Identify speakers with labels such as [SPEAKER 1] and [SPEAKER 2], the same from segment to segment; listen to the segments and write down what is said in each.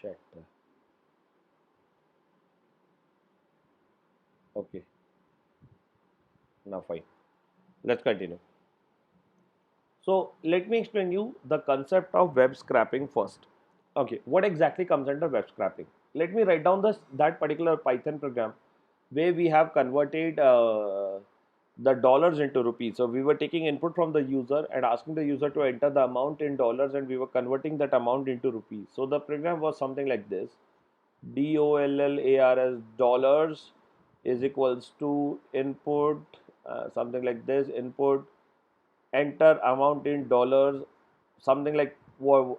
[SPEAKER 1] Shut. Okay, now fine. Let's continue. So let me explain you the concept of web scraping first. Okay, what exactly comes under web scraping? Let me write down this that particular Python program where we have converted the dollars into rupees. So we were taking input from the user and asking the user to enter the amount in dollars, and we were converting that amount into rupees. So the program was something like this: dollars dollars is equals to input, something like this, input, enter amount in dollars, something like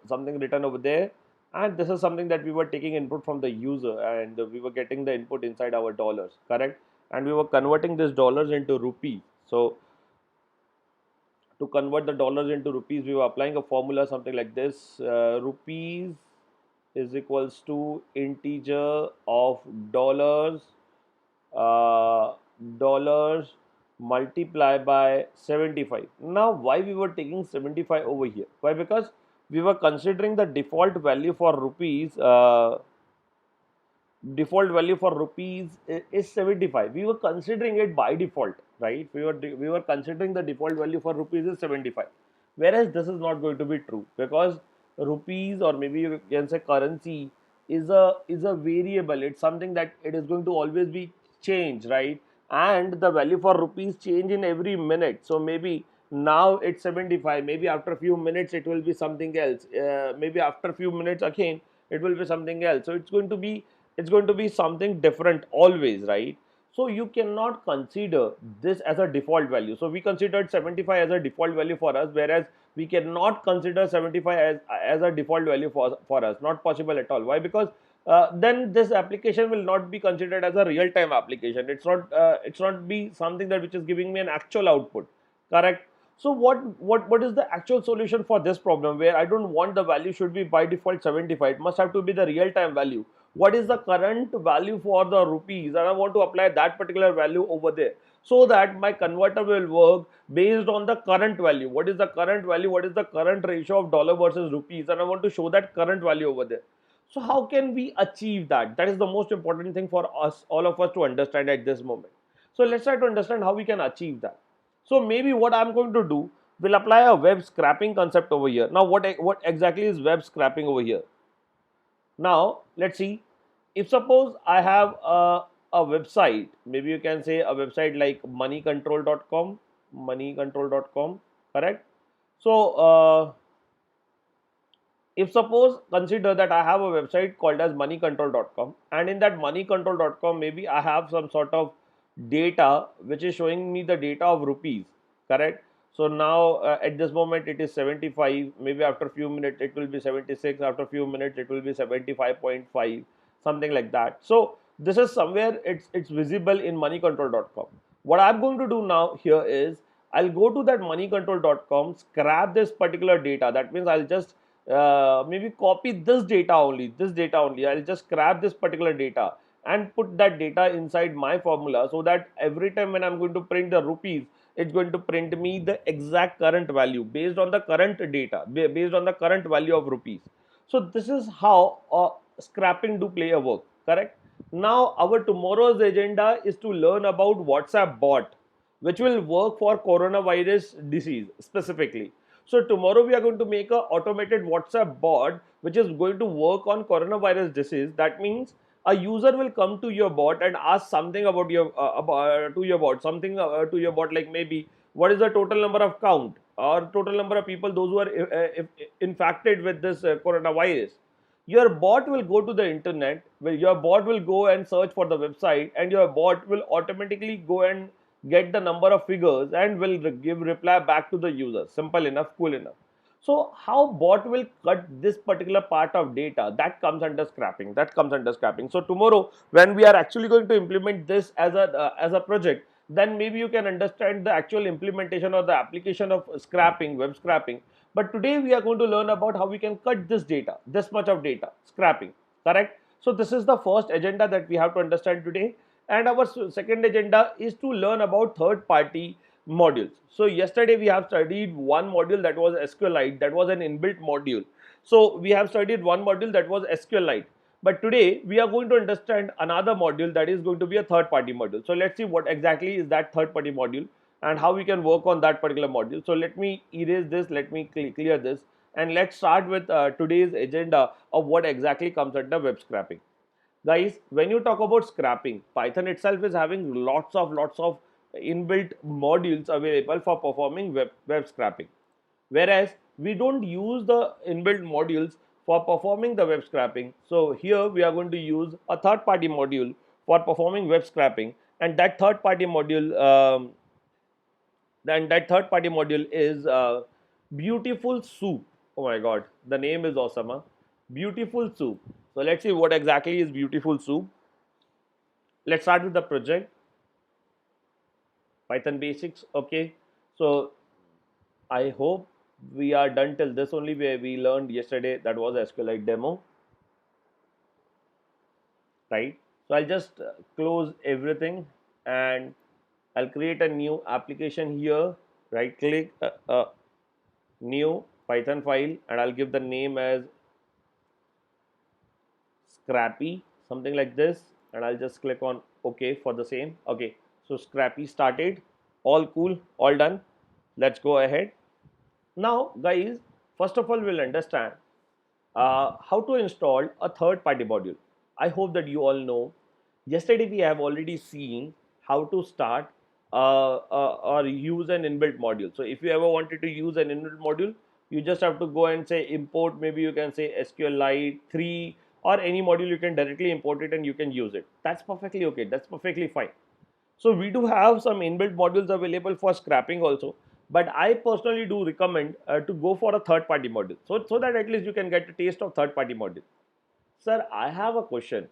[SPEAKER 1] something written over there, and this is something that we were taking input from the user, and we were getting the input inside our dollars, correct, and we were converting this dollars into rupees. So to convert the dollars into rupees, we were applying a formula something like this: rupees is equals to integer of dollars, uh, dollars multiply by 75. Now why we were taking 75 over here? Why? Because we were considering the default value for rupees is 75. We were considering it by default, right? We were considering the default value for rupees is 75, whereas this is not going to be true, because rupees, or maybe you can say currency, is a variable. It's something that it is going to always be changed, right? And the value for rupees change in every minute. So maybe now it's 75, maybe after a few minutes it will be something else, maybe after a few minutes again it will be something else. So it's going to be something different always, right? So you cannot consider this as a default value. So we considered 75 as a default value for us, whereas we cannot consider 75 as a default value for us. Not possible at all. Why? Because then this application will not be considered as a real time application. It's not be something that which is giving me an actual output, correct? So what is the actual solution for this problem, where I don't want the value should be by default 75? It must have to be the real time value. What is the current value for the rupees, and I want to apply that particular value over there, so that my converter will work based on the current value. What is the current value? What is the current ratio of dollar versus rupees? And I want to show that current value over there. So how can we achieve that? That is the most important thing for us, all of us, to understand at this moment. So let's try to understand how we can achieve that. So maybe what I'm going to do, will apply a web scraping concept over here. Now what exactly is web scraping over here? Now let's see. If suppose I have a website, maybe you can say a website like moneycontrol.com, moneycontrol.com, correct? So if suppose consider that I have a website called as moneycontrol.com, and in that moneycontrol.com maybe I have some sort of data which is showing me the data of rupees, correct? So now at this moment it is 75, maybe after a few minutes it will be 76, after a few minutes it will be 75.5, something like that. So this is somewhere it's visible in moneycontrol.com. What I'm going to do now here is I'll go to that moneycontrol.com, scrap this particular data. That means I'll just maybe copy this data only. I'll just grab this particular data and put that data inside my formula, so that every time when I'm going to print the rupees, it's going to print me the exact current value based on the current data, based on the current value of rupees. So this is how scrapping do play a work, correct? Now our tomorrow's agenda is to learn about WhatsApp bot, which will work for coronavirus disease specifically. So tomorrow we are going to make a automated WhatsApp bot which is going to work on coronavirus disease. That means a user will come to your bot and ask something about to your bot, something to your bot, like maybe what is the total number of count, or total number of people those who are infected with this coronavirus. Your bot will go to the internet, where your bot will go and search for the website, and your bot will automatically go and get the number of figures and will give reply back to the user. Simple enough, cool enough. So how bot will cut this particular part of data, that comes under scrapping. So tomorrow when we are actually going to implement this as a project, then maybe you can understand the actual implementation or the application of scrapping, web scrapping. But today we are going to learn about how we can cut this data, this much of data, scrapping, correct? So this is the first agenda that we have to understand today. And our second agenda is to learn about third party modules. So yesterday we have studied one module, that was SQLite, that was an inbuilt module. So we have studied one module that was SQLite, but today we are going to understand another module that is going to be a third party module. So let's see what exactly is that third party module and how we can work on that particular module. So let me erase this, let me clear this, and let's start with today's agenda of what exactly comes under web scraping. Guys, when you talk about scraping, Python itself is having lots of inbuilt modules available for performing web scraping. Whereas we don't use the inbuilt modules for performing the web scraping. So here we are going to use a third party module for performing web scraping, and that third party module then that third party module is Beautiful Soup. Oh my god, the name is awesome, huh? Beautiful Soup. So let's see what exactly is Beautiful Soup. Let's start with the project. Python basics. Okay, so I hope we are done till this only, where we learned yesterday, that was SQLite demo, right? So I'll just close everything and I'll create a new application here. Right click, new Python file, and I'll give the name as Scrappy, something like this, and I'll just click on OK for the same. Okay, so Scrappy started, all cool, all done. Let's go ahead. Now, guys, first of all, we'll understand how to install a third party module. I hope that you all know. Yesterday, we have already seen how to start or use an inbuilt module. So, if you ever wanted to use an inbuilt module, you just have to go and say import. Maybe you can say SQLite 3 or any module, you can directly import it and you can use it. That's perfectly okay. That's perfectly fine. So we do have some inbuilt modules available for scrapping also, but I personally do recommend to go for a third party module, so that at least you can get a taste of third party module. Sir, I have a question.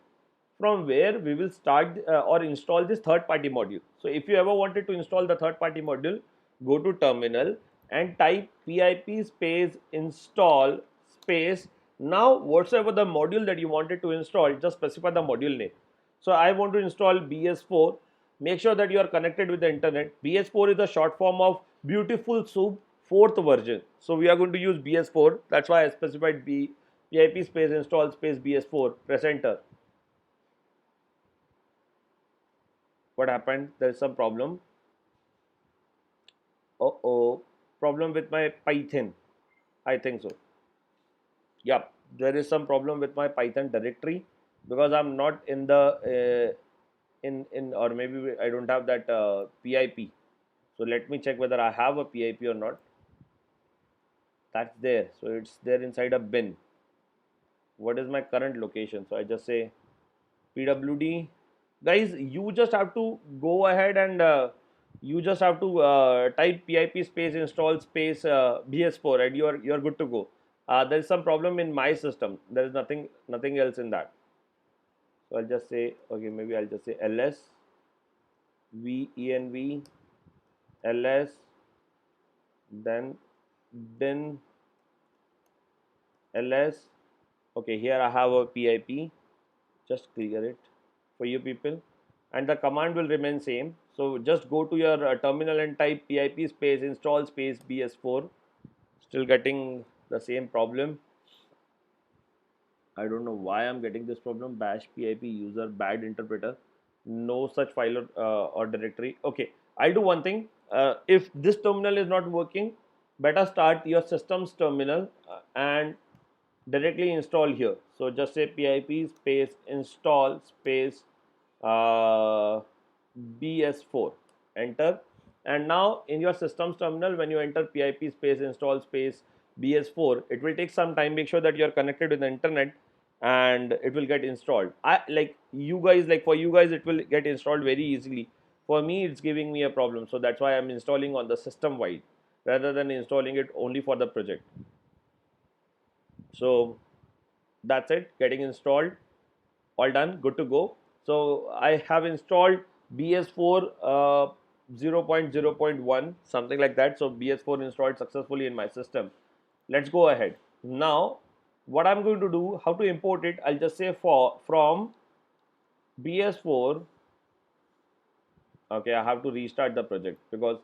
[SPEAKER 1] From where we will start or install this third party module? So if you ever wanted to install the third party module, go to terminal and type pip space install space. Now whatsoever the module that you wanted to install, just specify the module name. So I want to install BS4. Make sure that you are connected with the internet. BS4 is the short form of Beautiful Soup fourth version. So we are going to use BS4. That's why I specified pip space install space BS4. Press enter. What happened? There is some problem. Oh, problem with my Python. I think so. Yeah, there is some problem with my Python directory because I'm not in the in or maybe I don't have that PIP. So let me check whether I have a PIP or not. That's there. So it's there inside a bin. What is my current location? So I just say pwd. Guys, you just have to go ahead and you just have to type pip space install space bs4 and you're good to go. There is some problem in my system. There is nothing else in that. So I'll just say, okay, maybe I'll just say ls venv ls, then bin ls. Okay, here I have a pip. Just clear it for you people, and the command will remain same. So just go to your terminal and type pip space install space bs4. Still getting the same problem. I don't know why I'm getting this problem. Bash pip user bad interpreter. No such file or directory. Okay, I'll do one thing. If this terminal is not working, better start your system's terminal and directly install here. So just say pip space install space uh, bs4, enter. And now in your system's terminal, when you enter pip space install space bs4, it will take some time. Make sure that you are connected with the internet and it will get installed. I like you guys, like for you guys it will get installed very easily. For me it's giving me a problem, so that's why I'm installing on the system wide rather than installing it only for the project. So that's it, getting installed, all done, good to go. So I have installed bs4 0.0.1, something like that. So bs4 installed successfully in my system. Let's go ahead. Now what I'm going to do, how to import it, I'll just say for from bs4. Okay, I have to restart the project because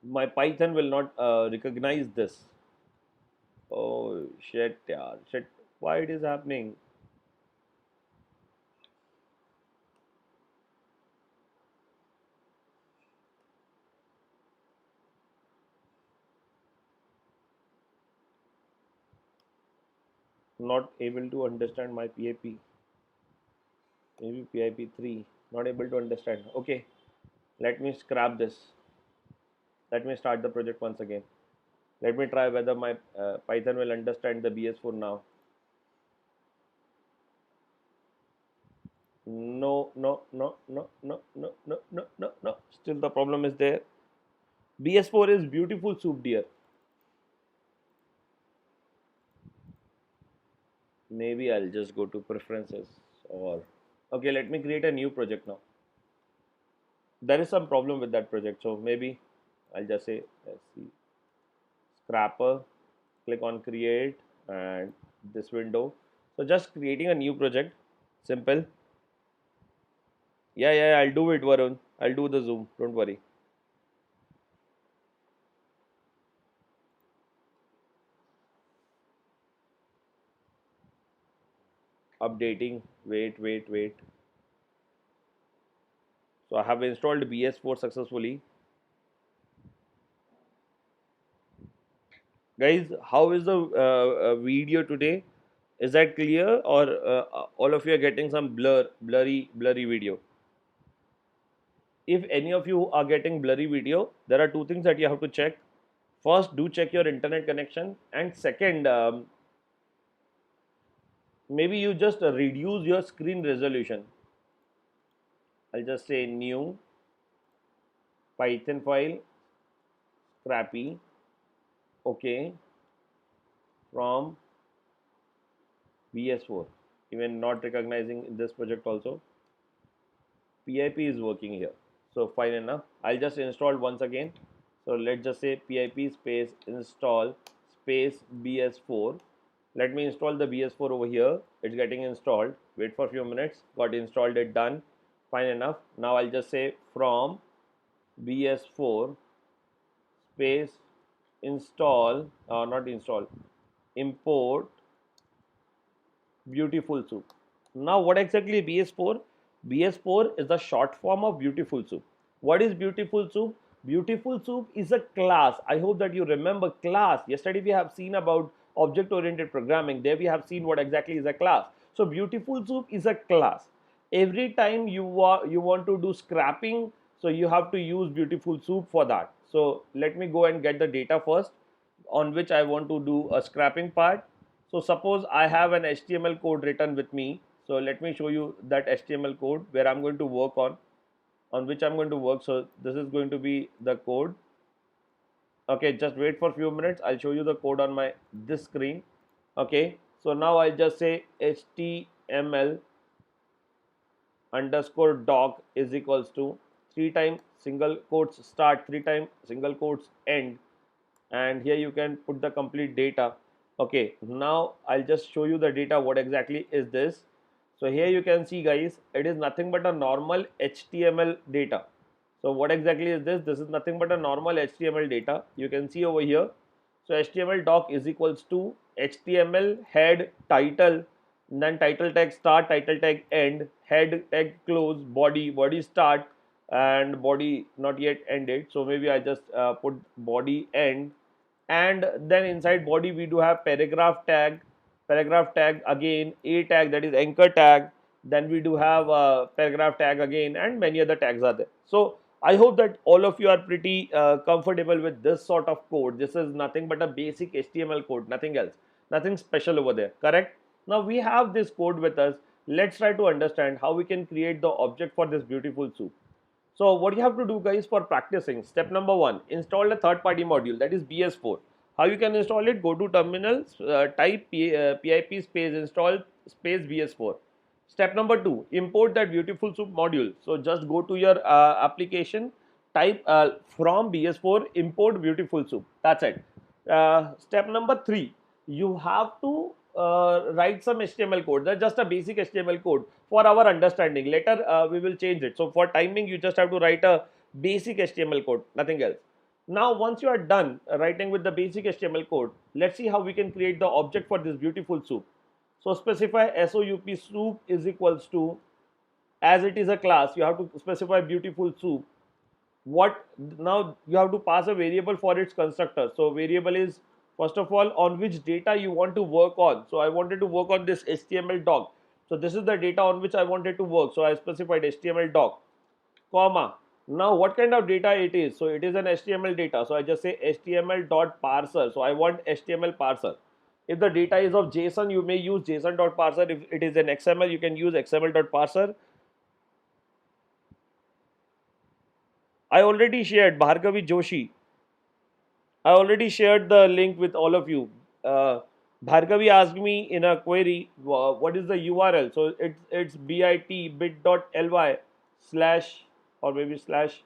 [SPEAKER 1] my Python will not recognize this. Oh shit, yeah, shit. Why it is happening? Not able to understand my PIP. Maybe PIP 3. Not able to understand. Okay, let me scrap this. Let me start the project once again. Let me try whether my Python will understand the BS4 now. No, no, no, no, no, no, no, no, no, no. Still the problem is there. BS4 is beautiful soup, dear. Maybe I'll just go to preferences or okay, let me create a new project now. There is some problem with that project, so maybe I'll just say let's see scrapper, click on create and this window. So just creating a new project, simple. Yeah, yeah, I'll do it, Varun. I'll do the zoom. Don't worry. Updating. Wait, wait, wait. So I have installed BS4 successfully. Guys, how is the video today? Is that clear or all of you are getting some blurry video? If any of you are getting blurry video, there are two things that you have to check. First, do check your internet connection, and second, maybe you just reduce your screen resolution. I'll just say new Python file, scrappy, okay, from BS4. Even not recognizing in this project also. PIP is working here. So fine enough. I'll just install once again. So let's just say PIP space install space BS4. Let me install the BS4 over here. It's getting installed. Wait for a few minutes. Got installed it done. Fine enough. Now I'll just say from BS4 space install not install import beautiful soup. Now, what exactly BS4? BS4 is the short form of beautiful soup. What is beautiful soup? Beautiful soup is a class. I hope that you remember class. Yesterday we have seen about object oriented programming. There we have seen what exactly is a class. So beautiful soup is a class. Every time you want to do scrapping, so you have to use beautiful soup for that. So let me go and get the data first on which I want to do a scrapping part. So suppose I have an HTML code written with me. So let me show you that HTML code where I'm going to work on which I'm going to work. So this is going to be the code. Okay, just wait for a few minutes. I'll show you the code on my this screen. Okay, so now I'll just say HTML underscore doc is equals to 3 times single quotes start, 3 times single quotes end, and here you can put the complete data. Okay, now I'll just show you the data what exactly is this. So here you can see guys, it is nothing but a normal HTML data. So what exactly is this? This is nothing but a normal HTML data. You can see over here. So HTML doc is equals to HTML head title, then title tag start, title tag end, head tag close, body start, and body not yet ended. So maybe I just put body end, and then inside body we do have paragraph tag again, a tag, that is anchor tag, then we do have a paragraph tag again, and many other tags are there. So I hope that all of you are pretty comfortable with this sort of code. This is nothing but a basic HTML code, nothing else, nothing special over there, correct? Now we have this code with us. Let's try to understand how we can create the object for this beautiful soup. So what you have to do guys for practicing, step number 1, install a third party module, that is BS4. How you can install it? Go to terminal, type pip space install space BS4. Step number 2, import that beautiful soup module. So just go to your application, type from BS4 import beautiful soup. That's it. Step number 3, you have to write some HTML code. That's just a basic HTML code for our understanding. Later we will change it. So for timing, you just have to write a basic HTML code, nothing else. Now, once you are done writing with the basic HTML code, let's see how we can create the object for this beautiful soup. So specify SOUP soup is equals to, as it is a class, you have to specify beautiful soup. What now you have to pass a variable for its constructor. So variable is first of all on which data you want to work on. So I wanted to work on this HTML doc. So this is the data on which I wanted to work. So I specified HTML doc, comma. Now what kind of data it is? So it is an HTML data. So I just say HTML dot parser. So I want HTML parser. If the data is of JSON, you may use JSON dot parser. If it is an XML, you can use XML dot parser. I already shared Bhargavi Joshi. I already shared the link with all of you. Uh, Bhargavi asked me in a query, what is the URL? So it's bit.ly slash or maybe slash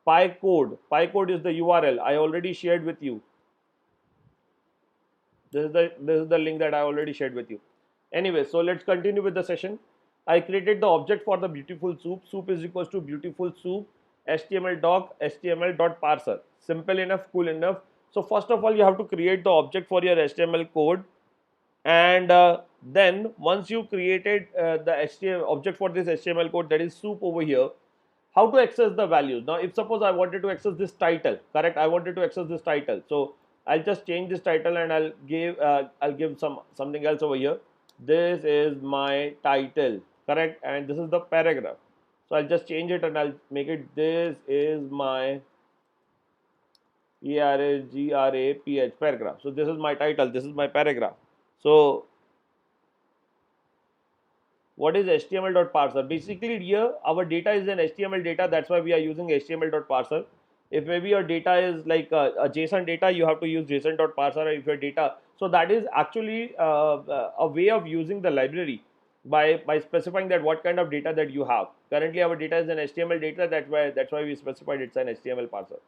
[SPEAKER 1] PyCode. PyCode is the URL. I already shared with you. This is the link that I already shared with you. Anyway, so let's continue with the session. I created the object for the beautiful soup. Soup is equals to beautiful soup HTML doc HTML dot parser. Simple enough, cool enough. So first of all, you have to create the object for your HTML code, and then once you created the HTML object for this HTML code, that is soup over here, how to access the values. Now if suppose I wanted to access this title, correct, I wanted to access this title, so I'll just change this title and I'll give something else over here. This is my title, correct, and this is the paragraph. So I'll just change it and I'll make it, this is my paragraph, paragraph. So this is my title, this is my paragraph. So what is HTML.parser? Basically here our data is an HTML data, that's why we are using HTML.parser. If maybe your data is like a JSON data, you have to use JSON.parser. If your data, so that is actually a way of using the library by specifying that what kind of data that you have. Currently our data is an HTML data, that's why we specified it's an HTML parser.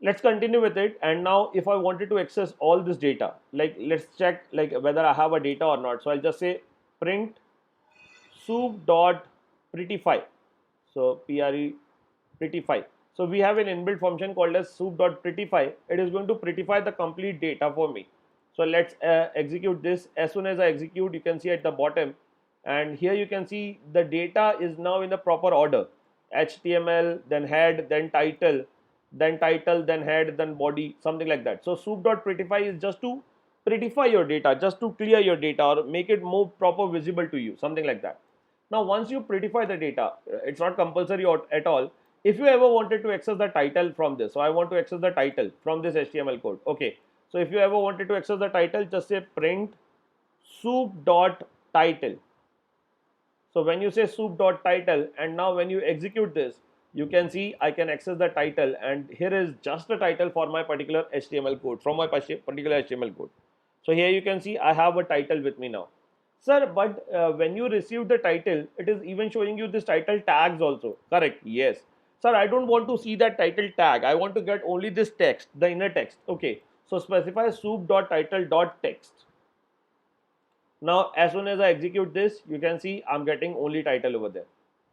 [SPEAKER 1] Let's continue with it. And now if I wanted to access all this data, like let's check like whether I have a data or not. So I'll just say print soup dot prettify. So prettify. So we have an inbuilt function called as soup dot prettify. It is going to prettify the complete data for me. So let's execute this. As soon as I execute, you can see at the bottom, and here you can see the data is now in the proper order: HTML, then head, then title, then head, then body, something like that. So soup dot prettify is just to prettify your data, just to clear your data or make it more proper visible to you, something like that. Now, once you prettify the data, it's not compulsory at all. If you ever wanted to access the title from this, so I want to access the title from this HTML code. Okay. So if you ever wanted to access the title, just say print soup dot title. So when you say soup dot title, and now when you execute this, you can see I can access the title, and here is just the title for my particular HTML code, from my particular HTML code. So here you can see I have a title with me now. Sir, but when you receive the title, it is even showing you this title tags also, correct? Yes. Sir, I don't want to see that title tag. I want to get only this text, the inner text. Okay. So specify soup.title.text. Now, as soon as I execute this, you can see I'm getting only title over there.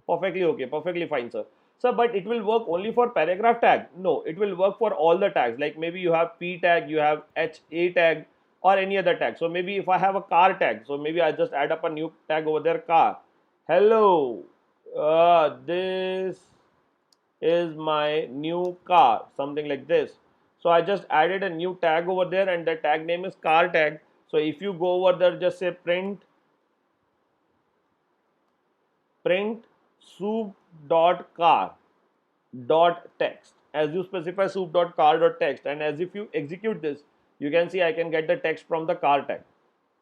[SPEAKER 1] Perfectly okay, perfectly fine, sir. Sir, but it will work only for paragraph tag? No, it will work for all the tags. Like maybe you have P tag, you have HA tag, or any other tag. So maybe if I have a car tag, so maybe I just add up a new tag over there, car. Hello, this is my new car, something like this. So I just added a new tag over there, and the tag name is car tag. So if you go over there, just say print soup dot car dot text. As you specify soup dot car dot text, and as if you execute this, you can see I can get the text from the car tag.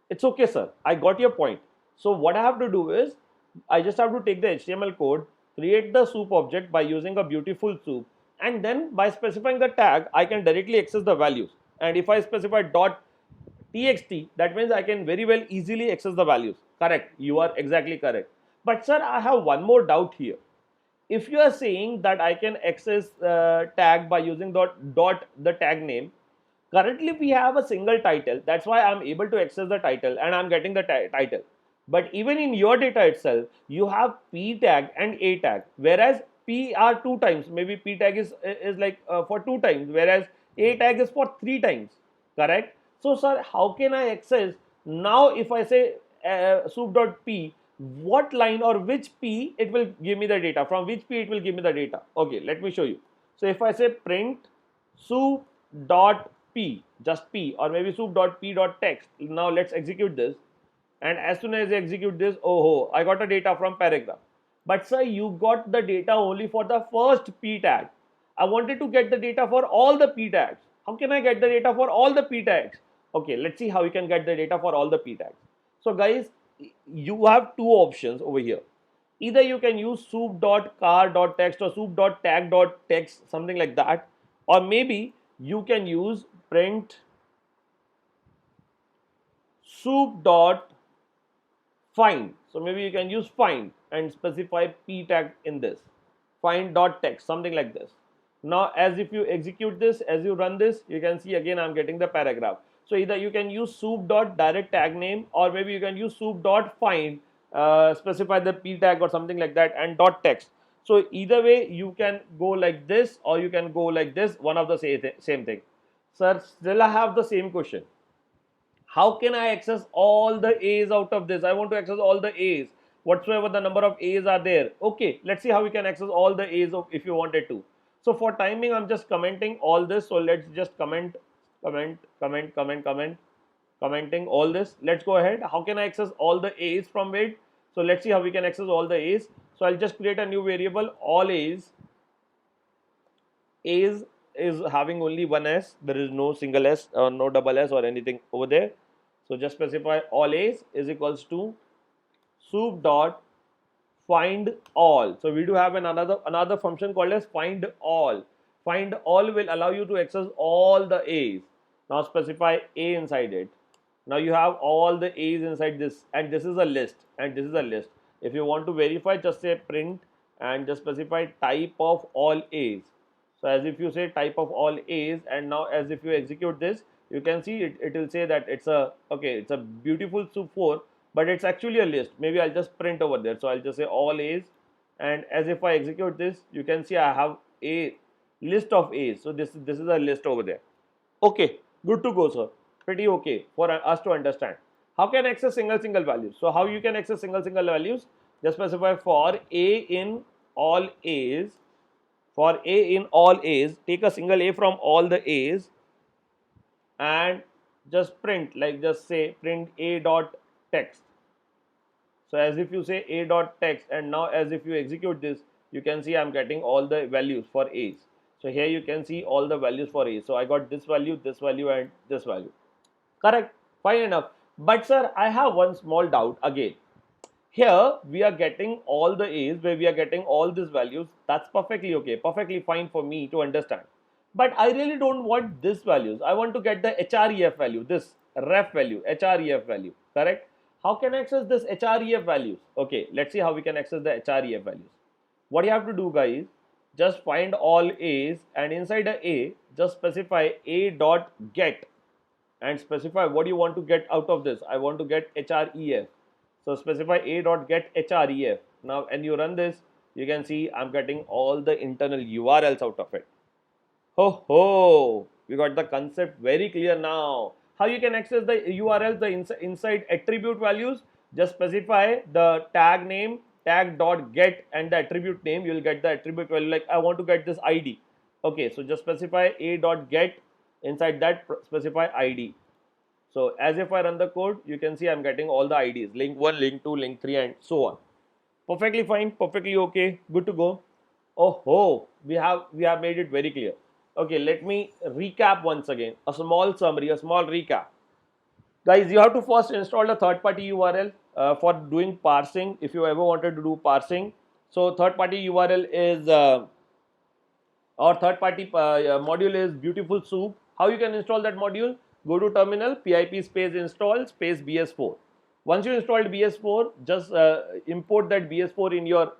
[SPEAKER 1] It's okay, sir, I got your point. So what I have to do is I just have to take the HTML code, create the soup object by using a beautiful soup, and then by specifying the tag I can directly access the values. And if I specify dot txt, that means I can very well easily access the values. Correct, you are exactly correct. But sir, I have one more doubt here. If you are saying that I can access tag by using dot the tag name, currently we have a single title, that's why I'm able to access the title and I'm getting the title. But even in your data itself, you have p tag and a tag, whereas P are 2 times. Maybe P tag is like for 2 times, whereas A tag is for 3 times. Correct? So, sir, how can I access now? If I say soup.p, what line or which P it will give me the data? From which P it will give me the data? Okay, let me show you. So, if I say print soup.p, just P, or maybe soup.p.text. Now let's execute this. And as soon as I execute this, oh, I got the data from paragraph. But sir, you got the data only for the first P tag. I wanted to get the data for all the P tags. How can I get the data for all the P tags? Okay, let's see how you can get the data for all the P tags. So guys, you have two options over here. Either you can use soup.car.text or soup.tag.text, something like that, or maybe you can use print soup.find. So maybe you can use find and specify p tag in this find.text, something like this. Now as if you execute this, as you run this, you can see again I'm getting the paragraph. So either you can use soup.direct tag name, or maybe you can use soup.find, specify the p tag or something like that, and dot text. So either way you can go like this or you can go like this, one of the same thing. Sir, still I have the same question. How can I access all the A's out of this? I want to access all the A's, whatsoever the number of A's are there. Okay, let's see how we can access all the A's if you wanted to. So for timing, I'm just commenting all this. So let's just commenting all this. Let's go ahead. How can I access all the A's from it? So let's see how we can access all the A's. So I'll just create a new variable, all A's. A's is having only one S. There is no single S or no double S or anything over there. So just specify all A's is equals to soup dot find all. So we do have another function called as find all. Find all will allow you to access all the A's. Now specify A inside it. Now you have all the A's inside this, and this is a list, and this is a list. If you want to verify, just say print and just specify type of all A's. So as if you say type of all A's, and now as if you execute this, you can see it will say that it's a beautiful soup 4, but it's actually a list. Maybe I'll just print over there. So I'll just say all A's, and as if I execute this, you can see I have a list of A's. So this is a list over there. Okay, good to go, sir. Pretty okay for us to understand. How can I access single values? So how you can access single values? Just specify for A in all A's. For A in all A's, take a single A from all the A's and just print, like just say print A dot text. So as if you say A dot text, and now as if you execute this, you can see I'm getting all the values for A's. So here you can see all the values for A's. So I got this value, and this value. Correct? Fine enough. But sir, I have one small doubt again. Here we are getting all the A's, where we are getting all these values. That's perfectly okay, perfectly fine for me to understand. But I really don't want this values. I want to get the href value, this ref value, href value. Correct? How can I access this href values? Okay, let's see how we can access the href values. What you have to do, guys, just find all A's, and inside a A, just specify a dot get, and specify what you want to get out of this. I want to get href. So specify a dot get href. Now, and you run this, you can see I'm getting all the internal URLs out of it. Ho, we got the concept very clear now. How you can access the URLs, the inside attribute values? Just specify the tag name, tag dot get, and the attribute name. You will get the attribute value. Like I want to get this ID. Okay, so just specify a dot get. Inside that, specify ID. So as if I run the code, you can see I'm getting all the IDs, link 1, link 2, link 3, and so on. Perfectly fine, perfectly okay, good to go. Oh, we have made it very clear. Okay, let me recap once again, a small summary, a small recap. Guys, you have to first install the third-party URL for doing parsing, if you ever wanted to do parsing. So third-party URL is, our third-party module is Beautiful Soup. How you can install that module? Go to terminal, pip space install space bs4. Once you installed bs4, just import that bs4 in your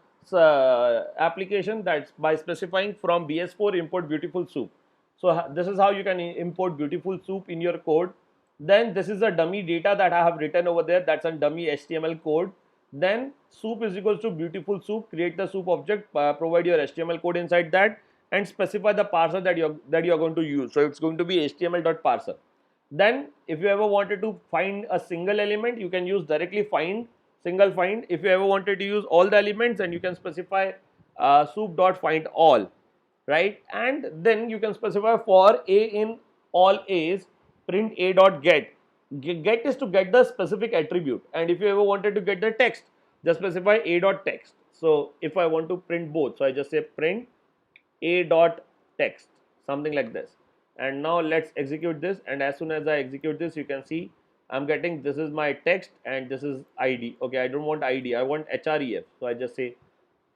[SPEAKER 1] application. That's by specifying from bs4 import Beautiful Soup. So this is how you can import Beautiful Soup in your code. Then this is a dummy data that I have written over there. That's a dummy HTML code. Then soup is equals to beautiful soup. Create the soup object, provide your HTML code inside that, and specify the parser that you're going to use. So it's going to be html.parser. Then if you ever wanted to find a single element, you can use directly find, single find. If you ever wanted to use all the elements, then you can specify soup.find all, right? And then you can specify for a in all a's, print a dot get. Get is to get the specific attribute, and if you ever wanted to get the text, just specify a dot text. So if I want to print both, so I just say print a dot text, something like this. And now let's execute this, and as soon as I execute this, you can see I'm getting, this is my text and this is id. Okay, I don't want id, I want href, so I just say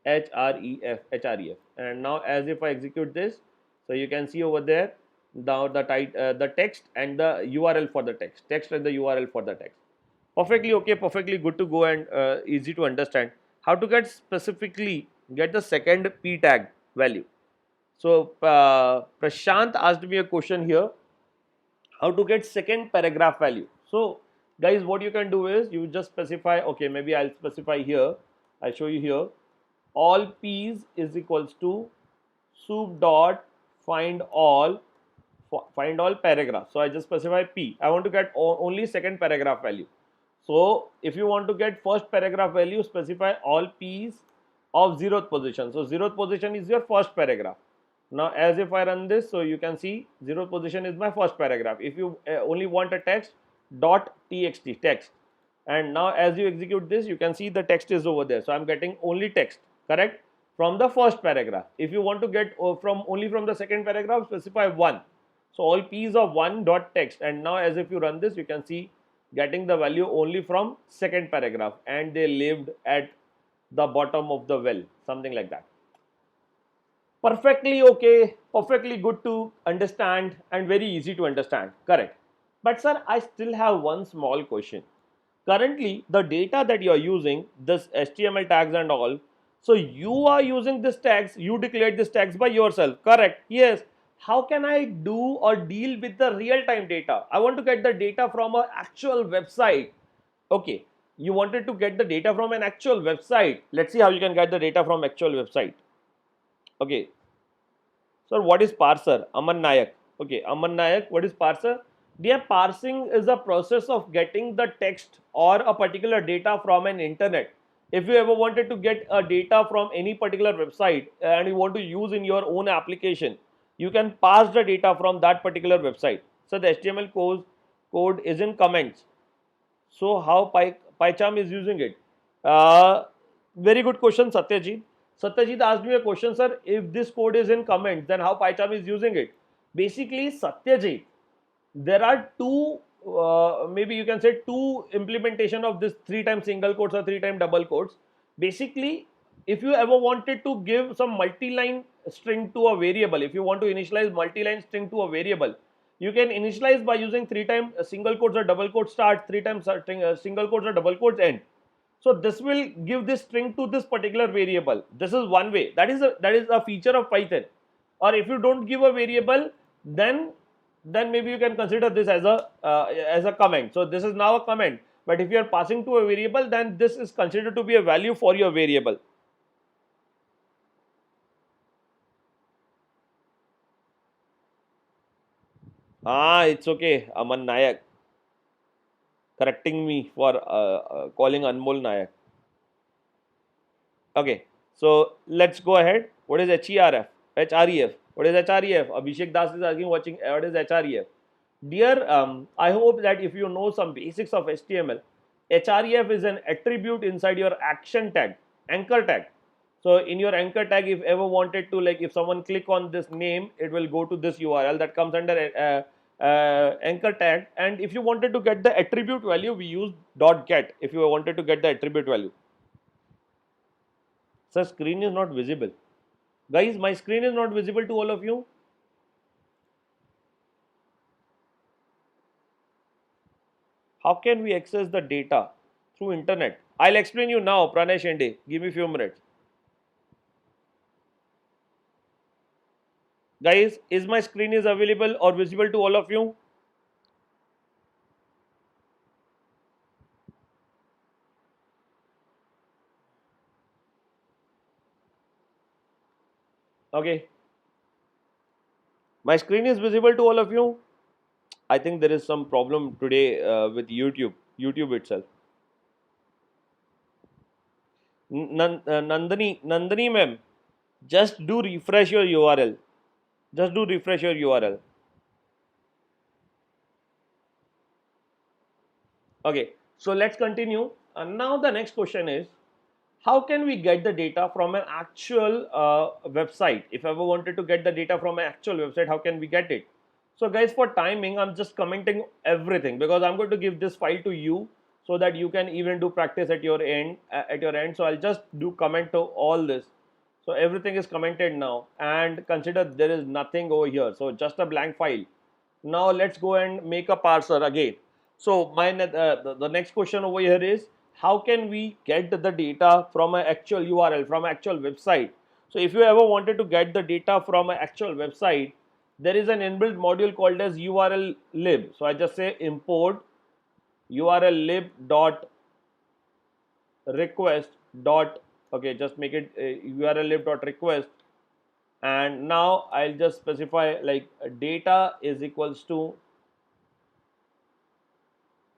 [SPEAKER 1] href, and now as if I execute this, so you can see over there now the text and the url for the text and the url for the text. Perfectly okay, perfectly good to go, and easy to understand. How to get specifically get the second p tag value. So Prashant asked me a question here, how to get second paragraph value. So guys, what you can do is you just specify, okay, maybe I'll specify here, I'll show you here, all p's is equals to soup dot find all paragraph. So I just specify p, I want to get only second paragraph value. So if you want to get first paragraph value, specify all p's of 0th position. So 0th position is your first paragraph. Now as if I run this, so you can see 0th position is my first paragraph. If you only want a text, dot txt text, and now as you execute this, you can see the text is over there. So I'm getting only text, correct, from the first paragraph. If you want to get from only from the second paragraph, specify 1. So all p's of 1 dot text, and now as if you run this, you can see getting the value only from second paragraph, and they lived at the bottom of the well, something like that. Perfectly okay, perfectly good to understand, and very easy to understand, correct. But sir, I still have one small question. Currently the data that you are using, this HTML tags and all, so you are using this tags, you declared this tags by yourself, correct? Yes. How can I do or deal with the real time data? I want to get the data from an actual website. Okay, you wanted to get the data from an actual website. Let's see how you can get the data from actual website. Okay, so what is parser? Aman Nayak. Okay, Aman Nayak, what is parser? Dear, parsing is a process of getting the text or a particular data from an internet. If you ever wanted to get a data from any particular website and you want to use in your own application, you can parse the data from that particular website. So the HTML code is in comments. So how PyCharm is using it? Very good question, Satyajit. Satyajit asked me a question, sir. If this code is in comments, then how PyCharm is using it? Basically, Satyajit, there are two, maybe you can say two implementation of this 3 times single quotes or 3 times double quotes. Basically, if you ever wanted to give some multi-line string to a variable, if you want to initialize multi-line string to a variable, you can initialize by using 3 times single quotes or double quotes start, 3 times single quotes or double quotes end. So this will give this string to this particular variable. This is one way. That is a feature of Python. Or if you don't give a variable, then maybe you can consider this as a comment. So this is now a comment. But if you are passing to a variable, then this is considered to be a value for your variable. It's okay. Aman Nayak correcting me for calling Anmol Nayak. Okay, so let's go ahead. What is HERF? HREF. What is HREF? Abhishek Das is asking, watching, what is HREF? Dear, I hope that if you know some basics of HTML, HREF is an attribute inside your action tag, anchor tag. So in your anchor tag, if ever wanted to, like if someone click on this name, it will go to this URL that comes under anchor tag. And if you wanted to get the attribute value, we use .get if you wanted to get the attribute value. So screen is not visible. Guys, my screen is not visible to all of you. How can we access the data through internet? I'll explain you now, Pranay Shende. Give me a few minutes. Guys, is my screen is available or visible to all of you? Okay, my screen is visible to all of you. I think there is some problem today with YouTube itself. Nandini ma'am, just do refresh your URL. Just do refresh your URL. Okay, so let's continue. And now the next question is, how can we get the data from an actual website? If I ever wanted to get the data from an actual website, how can we get it? So guys, for timing, I'm just commenting everything because I'm going to give this file to you so that you can even do practice at your end. So I'll just do comment to all this. So everything is commented now, and consider there is nothing over here. So just a blank file. Now let's go and make a parser again. So the next question over here is, how can we get the data from an actual URL, from an actual website? So if you ever wanted to get the data from an actual website, there is an inbuilt module called as URL lib. So I just say import URL lib dot request dot, okay, just make it URL lib dot request, and now I'll just specify like data is equals to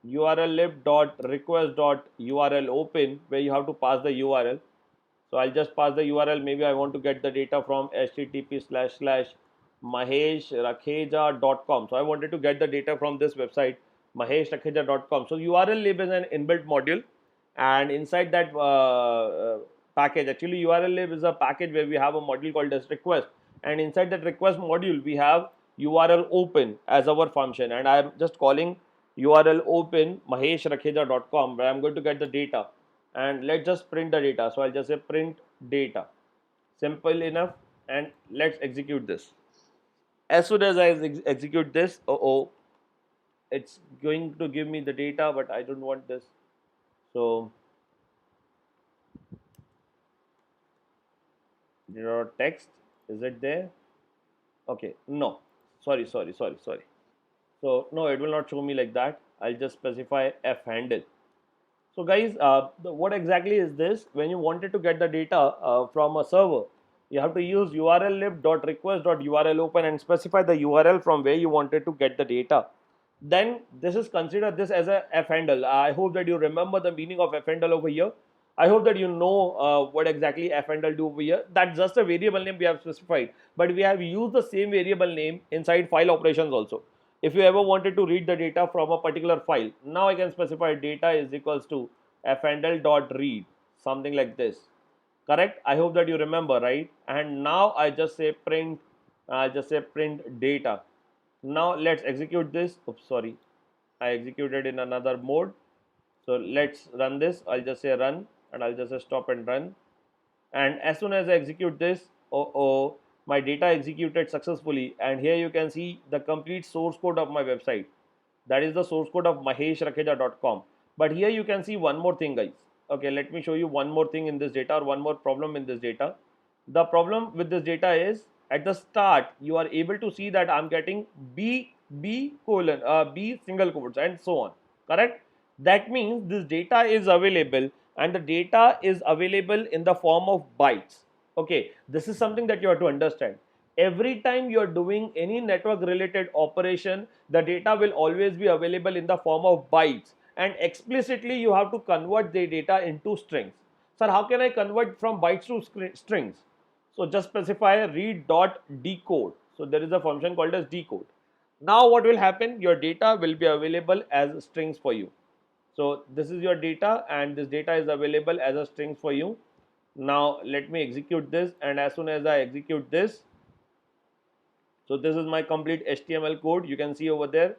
[SPEAKER 1] URL lib dot request dot URL open, where you have to pass the URL. So I'll just pass the URL. Maybe I want to get the data from http://maheshrakheja.com. So I wanted to get the data from this website, maheshrakheja.com. So URL lib is an inbuilt module, and inside that package, actually URL lib is a package where we have a module called as request, and inside that request module we have URL open as our function, and I am just calling URL open maheshrakheja.com, where I'm going to get the data, and let's just print the data. So I'll just say print data, simple enough, and let's execute this. As soon as I execute this, it's going to give me the data, but I don't want this. So your text, is it there? Okay, no, sorry. So no, it will not show me like that. I'll just specify f handle. So guys, what exactly is this? When you wanted to get the data from a server, you have to use URL lib.request.url open and specify the URL from where you wanted to get the data. Then this is considered this as a f handle. I hope that you remember the meaning of f handle over here. I hope that you know what exactly f handle do over here. That's just a variable name we have specified, but we have used the same variable name inside file operations also. If you ever wanted to read the data from a particular file, now I can specify data is equals to fhandle.read, something like this. Correct? I hope that you remember, right? And now I just say print, print data. Now let's execute this. Oops, sorry, I executed in another mode. So let's run this. I'll just say run, and I'll just say stop and run. And as soon as I execute this, my data executed successfully, and here you can see the complete source code of my website. That is the source code of maheshrakheja.com. But here you can see one more thing, guys. Okay, let me show you one more thing in this data, or one more problem in this data. The problem with this data is, at the start you are able to see that I'm getting b colon b single quotes and so on. Correct? That means this data is available, and the data is available in the form of bytes. Okay, this is something that you have to understand. Every time you are doing any network related operation, the data will always be available in the form of bytes, and explicitly you have to convert the data into strings. Sir, how can I convert from bytes to strings? So just specify read dot decode. So there is a function called as decode. Now what will happen? Your data will be available as strings for you. So this is your data, and this data is available as a strings for you. Now let me execute this, and as soon as I execute this, so this is my complete HTML code. You can see over there,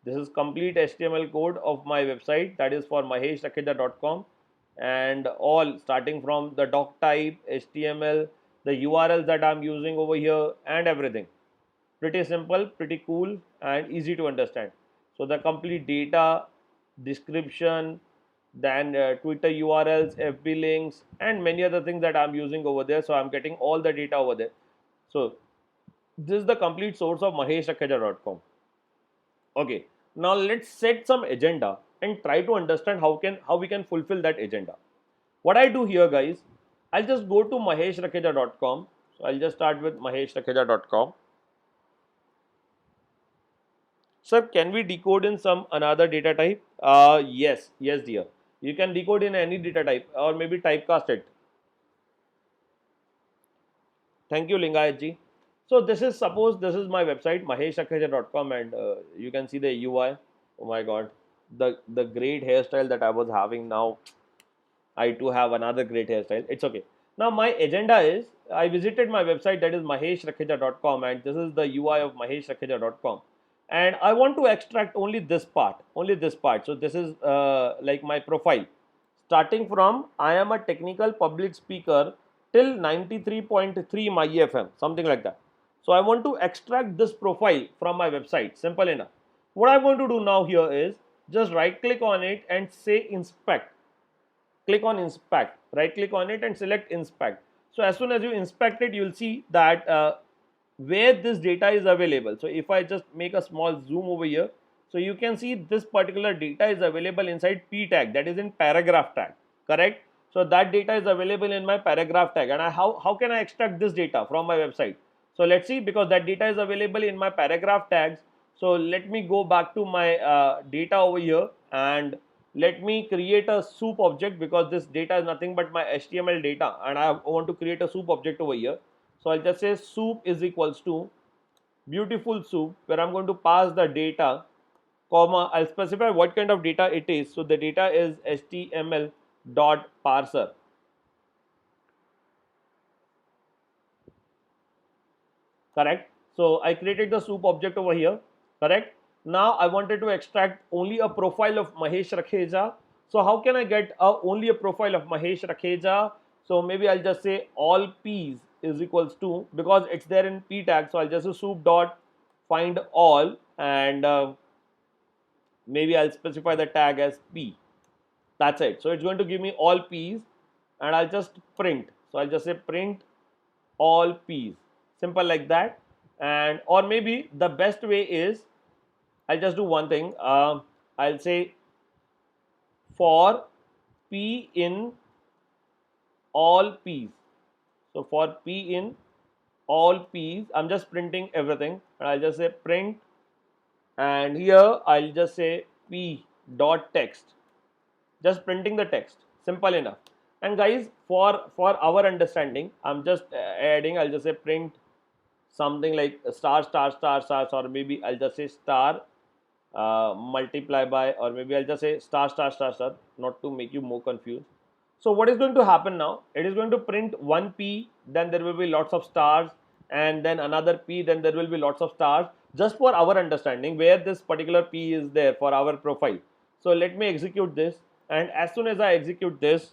[SPEAKER 1] this is complete HTML code of my website, that is for maheshrakheja.com, and all starting from the doc type, HTML, the URLs that I'm using over here, and everything. Pretty simple, pretty cool, and easy to understand. So the complete data, description, then Twitter URLs, FB links, and many other things that I'm using over there. So I'm getting all the data over there. So this is the complete source of maheshrakheja.com. Okay, now let's set some agenda and try to understand how we can fulfill that agenda. What I do here, guys, I'll just go to maheshrakheja.com. So I'll just start with maheshrakheja.com. Sir, can we decode in some another data type? Yes, yes, dear. You can decode in any data type or maybe typecast it. Thank you, Lingayat ji. So this is, suppose this is my website maheshrakheja.com, and you can see the UI. Oh my God, the great hairstyle that I was having now. I too have another great hairstyle. It's okay. Now my agenda is, I visited my website, that is maheshrakheja.com, and this is the UI of maheshrakheja.com, and I want to extract only this part, only this part. So this is like my profile, starting from I am a technical public speaker till 93.3 my FM, something like that. So I want to extract this profile from my website. Simple enough. What I'm going to do now here is just right click on it and say inspect. Click on inspect, right click on it and select inspect. So as soon as you inspect it, you will see that where this data is available. So if I just make a small zoom over here, so you can see this particular data is available inside p tag, that is in paragraph tag, correct? So that data is available in my paragraph tag, and how can I extract this data from my website? So let's see, because that data is available in my paragraph tags. So let me go back to my data over here, and let me create a soup object, because this data is nothing but my HTML data, and I want to create a soup object over here. So I'll just say soup is equals to beautiful soup, where I'm going to pass the data, comma, I'll specify what kind of data it is. So the data is HTML dot parser, correct? So I created the soup object over here, correct? Now I wanted to extract only a profile of Mahesh Rakheja. So how can I get only a profile of Mahesh Rakheja? So maybe I'll just say all p's is equals to, because it's there in p tag, so I'll just say soup dot find all, and maybe I'll specify the tag as p. That's it. So it's going to give me all p's, and I'll just print. So I'll just say print all p's, simple like that. And or maybe the best way is, I'll just do one thing. I'll say for p in all p's. So for p in all p's, I'm just printing everything, and I'll just say print, and here I'll just say p dot text, just printing the text, simple enough. And guys, for our understanding, I'm just adding, I'll just say print something like star star star stars, or maybe I'll just say star multiply by, or maybe I'll just say star star star star, not to make you more confused. So what is going to happen now? It is going to print one p, then there will be lots of stars, and then another p, then there will be lots of stars, just for our understanding where this particular p is there for our profile. So let me execute this, and as soon as I execute this,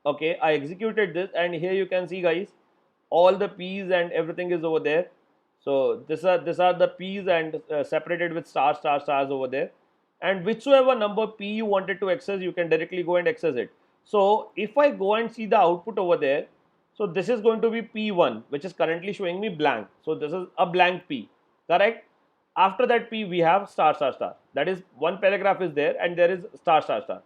[SPEAKER 1] okay, I executed this, and here you can see, guys, all the p's and everything is over there. So these are the p's, and separated with star star stars over there, and whichever number p you wanted to access, you can directly go and access it. So if I go and see the output over there, so this is going to be p1, which is currently showing me blank. So this is a blank p, correct? After that p we have star star star, that is one paragraph is there, and there is star star star.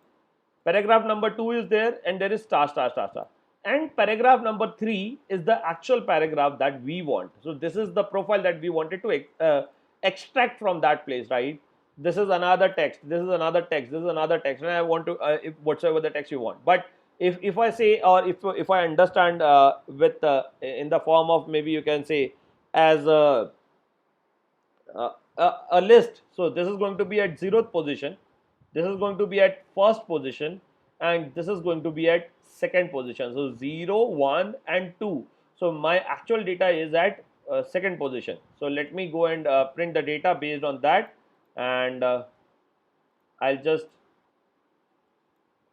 [SPEAKER 1] Paragraph number 2 is there, and there is star star star star, and paragraph number 3 is the actual paragraph that we want. So this is the profile that we wanted to extract from that place, right? This is another text, this is another text, this is another text, and I want to if whatsoever the text you want. But if I say, or if I understand with in the form of, maybe you can say as a list. So this is going to be at 0th position, this is going to be at first position, and this is going to be at second position. So 0, 1 and 2. So my actual data is at second position. So let me go and print the data based on that, and I'll just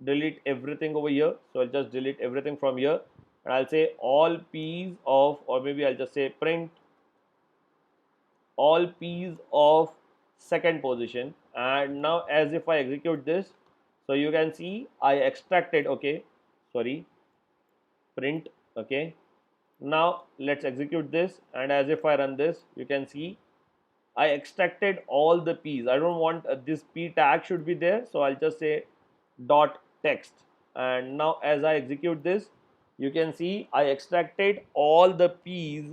[SPEAKER 1] delete everything over here. So I'll just delete everything from here, and I'll say all p's of, or maybe I'll just say print all p's of second position. And now as if I execute this, so you can see I extracted, okay, sorry, print, okay. Now let's execute this, and as if I run this, you can see I extracted all the p's. I don't want this p tag should be there, so I'll just say dot text. and now as I execute this, you can see I extracted all the P's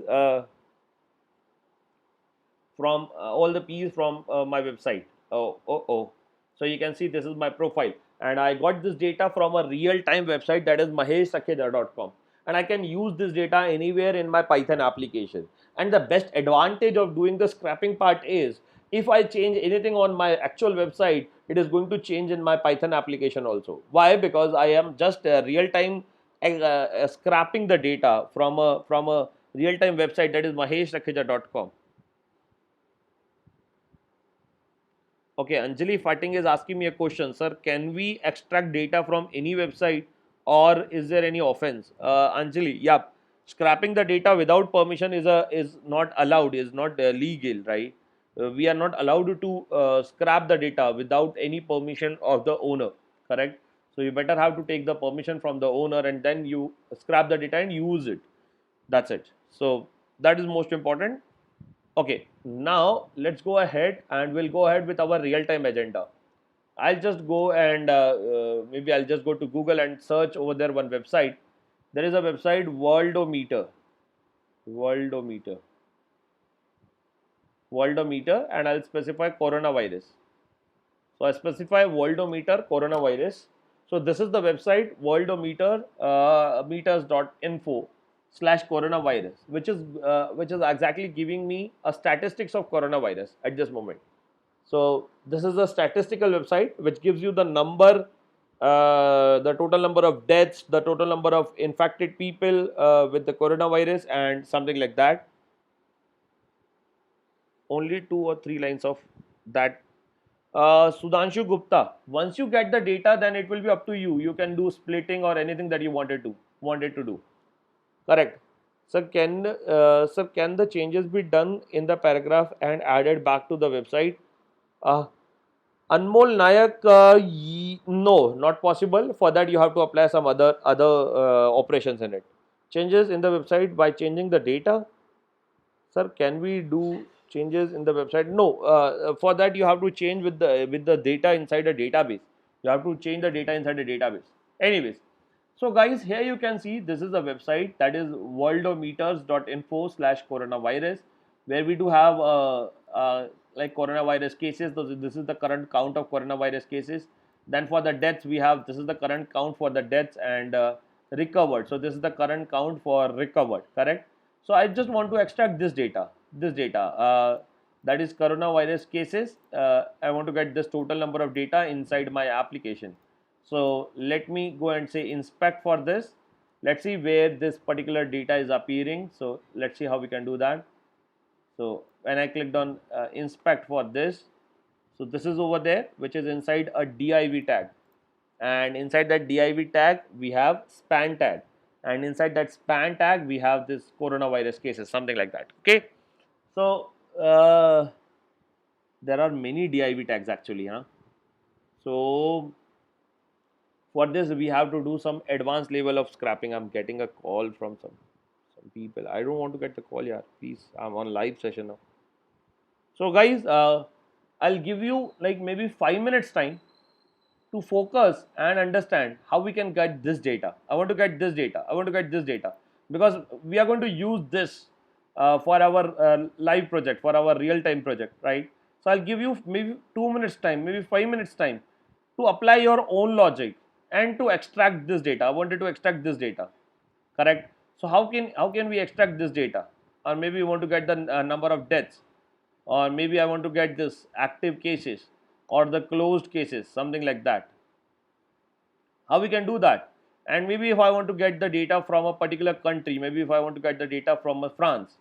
[SPEAKER 1] from all the P's from my website. Oh. So you can see this is my profile, and I got this data from a real-time website, that is maheshsakhedar.com, and I can use this data anywhere in my Python application. And the best advantage of doing the scrapping part is, if I change anything on my actual website, it is going to change in my Python application also. Why? Because I am just real-time scrapping the data from a real-time website, that is maheshsakhedar.com. Okay, Anjali Fating is asking me a question, sir. Can we extract data from any website, or is there any offense? Anjali, yeah, scrapping the data without permission is not allowed, is not legal, right? We are not allowed to scrap the data without any permission of the owner, correct? So you better have to take the permission from the owner, and then you scrap the data and use it. That's it. So that is most important. Okay, now let's go ahead and we'll go ahead with our real-time agenda. I'll just go and maybe I'll just go to Google and search over there one website. There is a website Worldometer, Worldometer, and I'll specify coronavirus. So I specify Worldometer coronavirus. So this is the website Worldometer meters.info /coronavirus, which is exactly giving me a statistics of coronavirus at this moment. So this is a statistical website which gives you the number, the total number of deaths, the total number of infected people with the coronavirus, and something like that. Only 2 or 3 lines of that. Sudhanshu Gupta. Once you get the data, then it will be up to you. You can do splitting or anything that you wanted to do. Correct. Sir, can the changes be done in the paragraph and added back to the website? Uh, Anmol Nayak, no, not possible. For that, you have to apply some other operations in it. Changes in the website by changing the data. Sir, can we do changes in the website? No. For that, you have to change with the data inside a database. You have to change the data inside a database. Anyways, so guys, here you can see this is a website, that is worldometers.info/coronavirus, where we do have like coronavirus cases. So this is the current count of coronavirus cases. Then for the deaths, we have, this is the current count for the deaths, and recovered. So this is the current count for recovered. Correct. So I just want to extract this data, that is coronavirus cases. I want to get this total number of data inside my application. So let me go and say inspect for this. Let's see where this particular data is appearing. So let's see how we can do that. So when I clicked on inspect for this, so this is over there, which is inside a div tag, and inside that div tag we have span tag, and inside that span tag we have this coronavirus cases, something like that. Okay, so there are many div tags actually, huh? So for this we have to do some advanced level of scrapping. I'm getting a call from some people. I don't want to get the call, yeah, please. I'm on live session now. So guys, I'll give you like maybe 5 minutes time to focus and understand how we can get this data. I want to get this data. I want to get this data, because we are going to use this for our live project, for our real time project, right? So I'll give you maybe 2 minutes time, maybe 5 minutes time to apply your own logic and to extract this data. I wanted to extract this data, correct? So how can we extract this data? Or maybe we want to get the number of deaths, or maybe I want to get this active cases or the closed cases, something like that. How we can do that? And maybe if I want to get the data from a particular country, maybe if I want to get the data from France,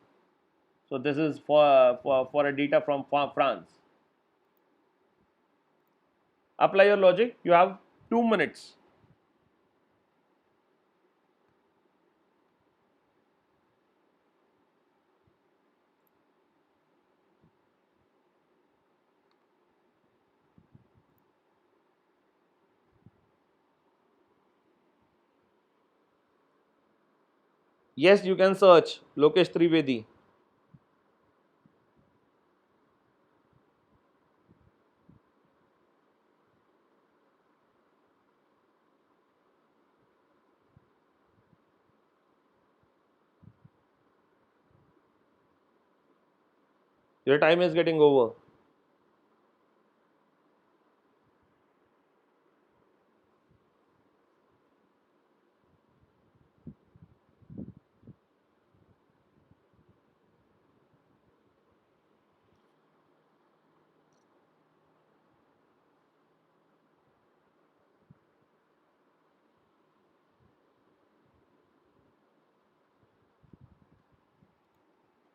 [SPEAKER 1] so this is for a data from France. Apply your logic. You have 2 minutes. Yes, you can search Lokesh Trivedi. Your time is getting over.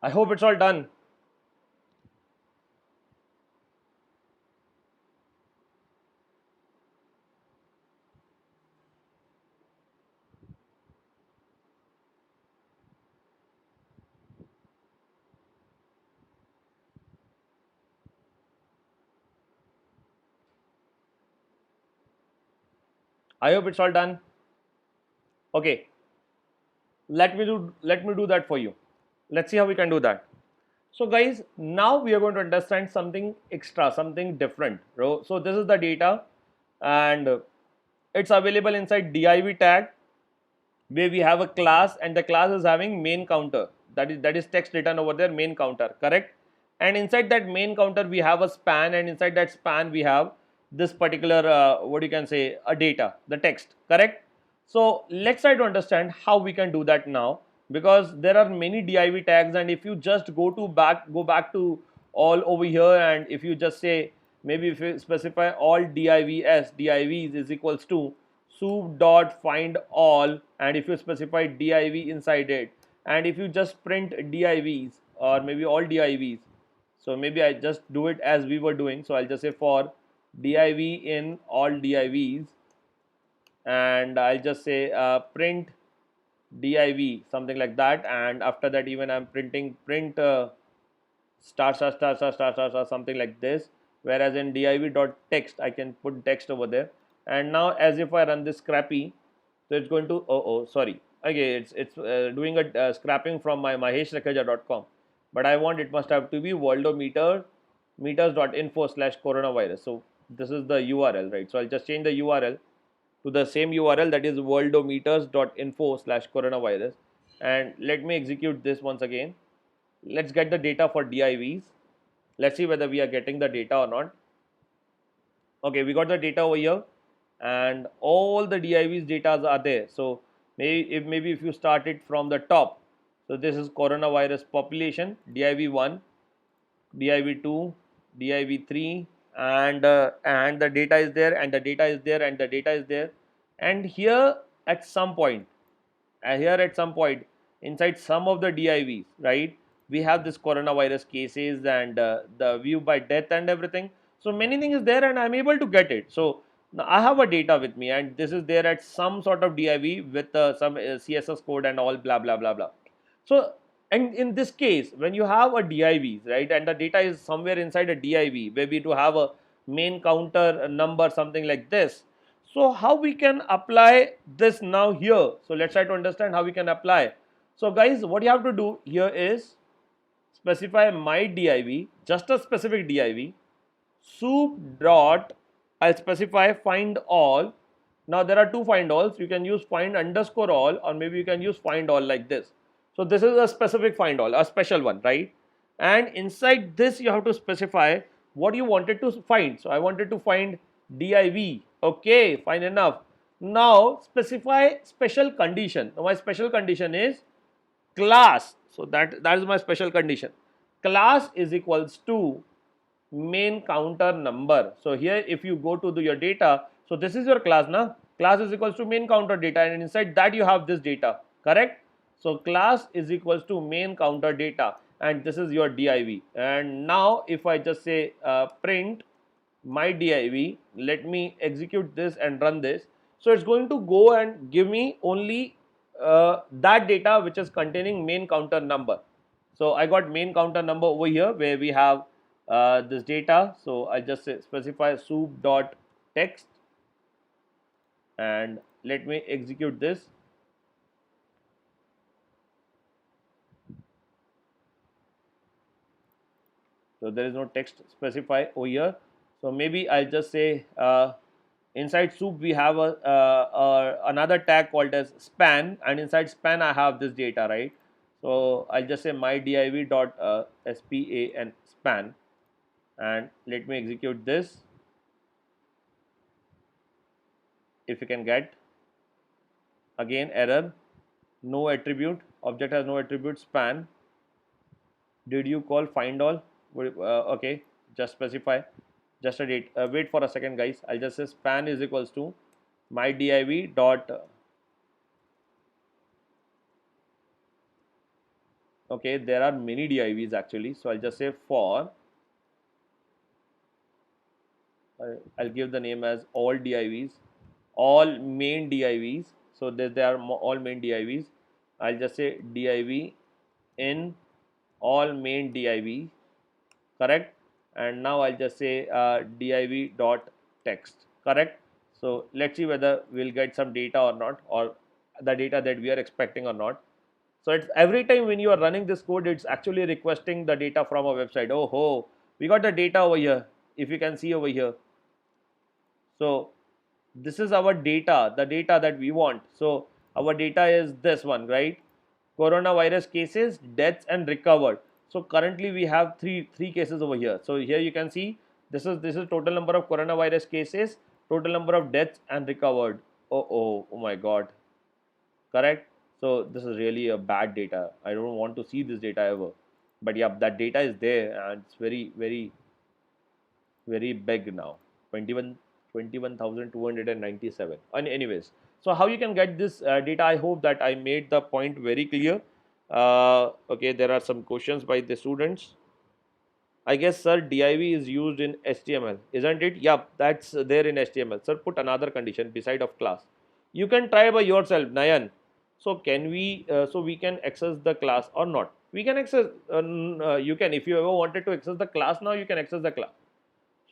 [SPEAKER 1] I hope it's all done. I hope it's all done. Okay, let me do that for you. Let's see how we can do that. So guys, now we are going to understand something extra, something different. So this is the data, and it's available inside div tag, where we have a class, and the class is having main counter, that is text written over there, main counter, correct? And inside that main counter we have a span, and inside that span we have this particular what you can say, a data, the text, correct? So let's try to understand how we can do that now, because there are many div tags, and if you just go back to all over here, and if you just say, maybe if you specify all divs is equals to soup dot find all, and if you specify div inside it, and if you just print divs, or maybe all divs, so maybe I just do it as we were doing. So I'll just say for div in all divs, and I'll just say print div, something like that, and after that even I'm printing print star star star star star star star, something like this. Whereas in div dot text I can put text over there, and now as if I run this scrappy, so it's going to, oh sorry, okay, it's doing a scrapping from my maheshrakhaja.com, but I want, it must have to be worldometer meters.info slash coronavirus. So this is the URL, right? So I'll just change the URL to the same URL, that is worldometers.info slash coronavirus, and let me execute this once again. Let's get the data for divs. Let's see whether we are getting the data or not. Okay, we got the data over here, and all the divs data are there. So maybe if you start it from the top, so this is coronavirus population, div1, div2, div3, and the data is there, and the data is there, and the data is there. And here at some point, inside some of the divs, right, we have this coronavirus cases, and the view by death and everything. So many things is there, and I'm able to get it. So now I have a data with me, and this is there at some sort of div with some css code and all, blah blah blah blah. So, and in this case, when you have a divs, right, and the data is somewhere inside a div, maybe to have a main counter number, something like this. So how we can apply this now here? So let's try to understand how we can apply. So guys, what you have to do here is specify my div, just a specific div, soup dot, I'll specify find all. Now there are two find alls. You can use find underscore all, or maybe you can use find all like this. So this is a specific find all, a special one, right? And inside this you have to specify what you wanted to find. So I wanted to find div. Okay, fine enough. Now specify special condition. Now my special condition is class. So that is my special condition. Class is equals to main counter number. So here if you go to your data, so this is your class now. Class is equals to main counter data, and inside that you have this data, correct? So class is equals to main counter data, and this is your div. And now if I just say print my div, let me execute this and run this. So it's going to go and give me only that data which is containing main counter number. So I got main counter number over here, where we have this data. So I just say specify soup dot text, and let me execute this. So there is no text specify over here. So maybe I'll just say inside soup we have another tag called as span, and inside span I have this data, right? So I'll just say my div dot span span, and let me execute this. If you can get, again error, no attribute, object has no attribute, span. Did you call find all? Okay, just specify, just a date. Wait for a second, guys. I'll just say span is equals to my div dot. Okay, there are many divs actually, so I'll just say for. I'll give the name as all divs, all main divs. So they are all main divs. I'll just say div in all main div, correct. And now I'll just say div dot text, correct. So let's see whether we'll get some data or not, or the data that we are expecting or not. So it's every time when you are running this code, it's actually requesting the data from a website. Oh ho, we got the data over here. If you can see over here, so this is our data, the data that we want. So our data is this one, right? Coronavirus cases, deaths, and recovered. So currently we have three cases over here. So here you can see this is total number of coronavirus cases, total number of deaths, and recovered. Oh my God, correct. So this is really a bad data. I don't want to see this data ever. But yeah, that data is there, and it's very big now. 21,297. And anyways, so how you can get this data? I hope that I made the point very clear. Okay, there are some questions by the students. I guess, sir, div is used in HTML, isn't it? Yep, that's there in HTML. Sir, put another condition beside of class. You can try by yourself, Nayan. So can we? So we can access the class or not? We can access. You can, if you ever wanted to access the class now, you can access the class.